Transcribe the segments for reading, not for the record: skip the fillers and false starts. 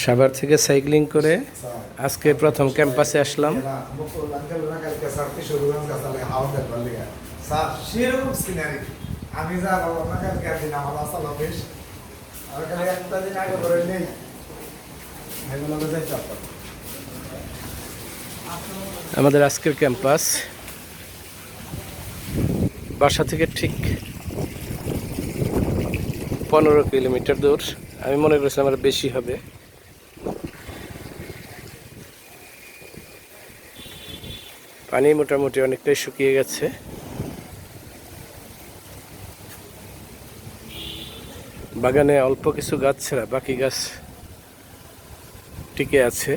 সাভার থেকে সাইক্লিং করে আজকে প্রথম ক্যাম্পাসে আসলাম। আমি যা একটা দিন আগে করে নেই আমাদের আজকের ক্যাম্পাস বাসা থেকে ঠিক 15 কিলোমিটার দূর। আমি মনে করছিলাম আমার বেশি হবে। পানি মোটামুটি অনেকটাই শুকিয়ে গেছে। বাগানে অল্প কিছু গাছ ছাড়া বাকি গাছ টিকে আছে।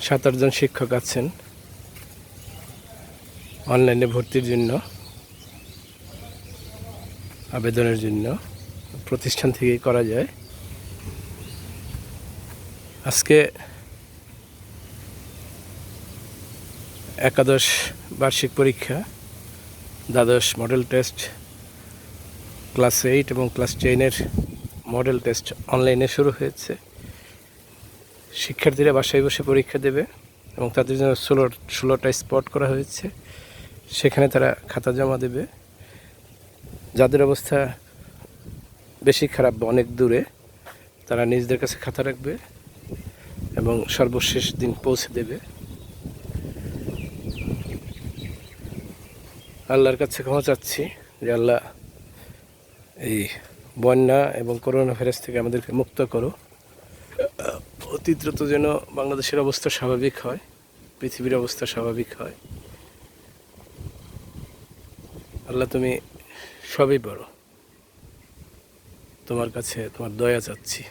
সাত আটজন শিক্ষক আছেন অনলাইনে ভর্তির জন্য, আবেদনের জন্য। প্রতিষ্ঠান থেকেই করা যায়। আজকে একাদশ বার্ষিক পরীক্ষা, দ্বাদশ মডেল টেস্ট, ক্লাস 8 এবং ক্লাস 10-এর মডেল টেস্ট অনলাইনে শুরু হয়েছে। শিক্ষার্থীরা বাসায় বসে পরীক্ষা দেবে এবং তাদের জন্য 16টা স্পট করা হয়েছে। সেখানে তারা খাতা জমা দেবে। যাদের অবস্থা বেশি খারাপ বা অনেক দূরে, তারা নিজেদের কাছে খাতা রাখবে এবং সর্বশেষ দিন পৌঁছে দেবে। আল্লাহর কাছে ক্ষমা চাচ্ছি যে আল্লাহ এই বন্যা এবং করোনা ভাইরাস থেকে আমাদেরকে মুক্ত করো। অতি দ্রুত যেন বাংলাদেশের অবস্থা স্বাভাবিক হয়, পৃথিবীর অবস্থা স্বাভাবিক হয়। আল্লাহ তুমি সবই বড়, তোমার কাছে তোমার দয়া চাচ্ছি।